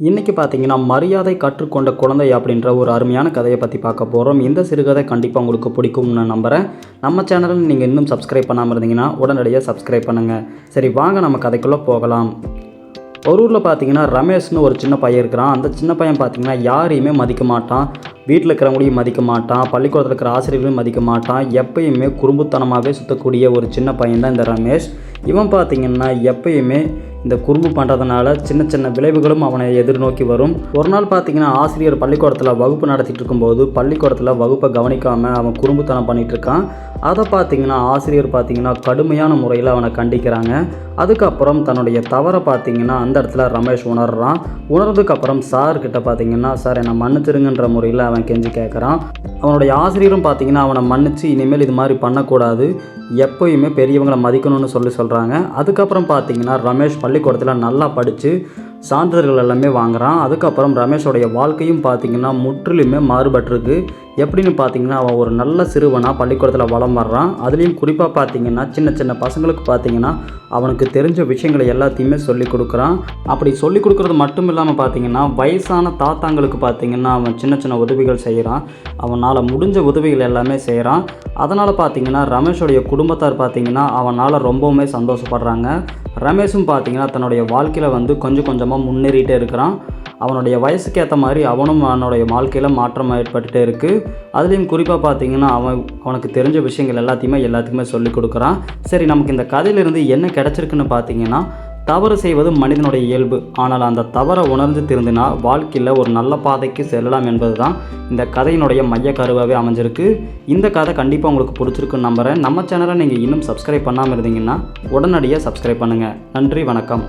இன்றைக்கி பார்த்தீங்கன்னா மரியாதை கற்றுக்கொண்ட குழந்தை அப்படின்ற ஒரு அருமையான கதையை பற்றி பார்க்க போகிறோம். இந்த சிறுகதை கண்டிப்பாக உங்களுக்கு பிடிக்கும்னு நான் நம்புகிறேன். நம்ம சேனலில் நீங்கள் இன்னும் சப்ஸ்கிரைப் பண்ணாமல் இருந்தீங்கன்னா உடனடியாக சப்ஸ்கிரைப் பண்ணுங்கள். சரி, வாங்க நம்ம கதைக்குள்ளே போகலாம். ஒரு ஊரில் பார்த்தீங்கன்னா ரமேஷ்னு ஒரு சின்ன பையன் இருக்கிறான். அந்த சின்ன பையன் பார்த்தீங்கன்னா யாரையுமே மதிக்க மாட்டான், வீட்டில் இருக்கிறவங்களையும் மதிக்க மாட்டான், பள்ளிக்கூடத்தில் இருக்கிற ஆசிரியர்களையும் மதிக்க மாட்டான். எப்பயுமே குறும்புத்தனமாகவே சுற்றக்கூடிய ஒரு சின்ன பையன் தான் இந்த ரமேஷ். இவன் பார்த்தீங்கன்னா எப்பயுமே இந்த குறும்பு பண்ணுறதுனால சின்ன சின்ன விளைவுகளும் அவனை எதிர்நோக்கி வரும். ஒரு நாள் பார்த்தீங்கன்னா ஆசிரியர் பள்ளிக்கூடத்தில் வகுப்பு நடத்திட்டு இருக்கும்போது பள்ளிக்கூடத்தில் வகுப்பை கவனிக்காமல் அவன் குறும்புத்தனம் பண்ணிகிட்டு இருக்கான். அதை பார்த்தீங்கன்னா ஆசிரியர் பார்த்தீங்கன்னா கடுமையான முறையில் அவனை கண்டிக்கிறாங்க. அதுக்கப்புறம் தன்னுடைய தவறை பார்த்தீங்கன்னா அந்த இடத்துல ரமேஷ் உணர்றான். உணர்றதுக்கப்புறம் சார்கிட்ட பார்த்தீங்கன்னா, சார் என்னை மன்னிச்சிருங்கன்ற முறையில் அவன் கெஞ்சி கேட்குறான். அவனுடைய ஆசிரியரும் பார்த்தீங்கன்னா அவனை மன்னித்து இனிமேல் இது மாதிரி பண்ணக்கூடாது, எப்போயுமே பெரியவங்களை மதிக்கணும்னு சொல்கிறாங்க. அதுக்கப்புறம் பார்த்தீங்கன்னா ரமேஷ் பள்ளிக்கூடத்தில் நல்லா படித்து சான்றிதழ்கள் எல்லாமே வாங்குகிறான். அதுக்கப்புறம் ரமேஷோடைய வாழ்க்கையும் பார்த்திங்கன்னா முற்றிலுமே மாறுபட்டிருக்கு. எப்படின்னு பார்த்தீங்கன்னா அவன் ஒரு நல்ல சிறுவனாக பள்ளிக்கூடத்தில் வலம் வர்றான். அதுலேயும் குறிப்பாக பார்த்தீங்கன்னா சின்ன சின்ன பசங்களுக்கு பார்த்தீங்கன்னா அவனுக்கு தெரிஞ்ச விஷயங்களை எல்லாத்தையுமே சொல்லிக் கொடுக்குறான். அப்படி சொல்லிக் கொடுக்குறது மட்டும் இல்லாமல் பார்த்தீங்கன்னா வயசான தாத்தாங்களுக்கு பார்த்தீங்கன்னா அவன் சின்ன சின்ன உதவிகள் செய்கிறான். அவனால் முடிஞ்ச உதவிகள் எல்லாமே செய்கிறான். அதனால் பார்த்தீங்கன்னா ரமேஷோடைய குடும்பத்தார் பார்த்தீங்கன்னா அவனால் ரொம்பவுமே சந்தோஷப்படுறாங்க. ரமேஷும் பார்த்தீங்கன்னா தன்னுடைய வாழ்க்கையில் கொஞ்சம் கொஞ்சமாக முன்னேறிட்டே இருக்கிறான். அவனுடைய வயசுக்கு ஏற்ற மாதிரி அவனுடைய வாழ்க்கையில் மாற்றம் ஏற்பட்டுகிட்டே இருக்குது. அதுலேயும் குறிப்பாக பார்த்தீங்கன்னா அவனுக்கு தெரிஞ்ச விஷயங்கள் எல்லாத்துக்குமே சொல்லிக் கொடுக்குறான். சரி, நமக்கு இந்த கதையிலிருந்து என்ன கிடச்சிருக்குன்னு பார்த்தீங்கன்னா, தவறு செய்வது மனிதனுடைய இயல்பு. ஆனால் அந்த தவறை உணர்ந்து திருந்தினா வாழ்க்கையில் ஒரு நல்ல பாதைக்கு செல்லலாம் என்பது தான் இந்த கதையினுடைய மைய கருவாகவே அமைஞ்சிருக்கு. இந்த கதை கண்டிப்பாக உங்களுக்கு பிடிச்சிருக்குன்னு நம்புகிறேன். நம்ம சேனலை நீங்கள் இன்னும் சப்ஸ்கிரைப் பண்ணாமல் இருந்தீங்கன்னா உடனடியாக சப்ஸ்கிரைப் பண்ணுங்கள். நன்றி, வணக்கம்.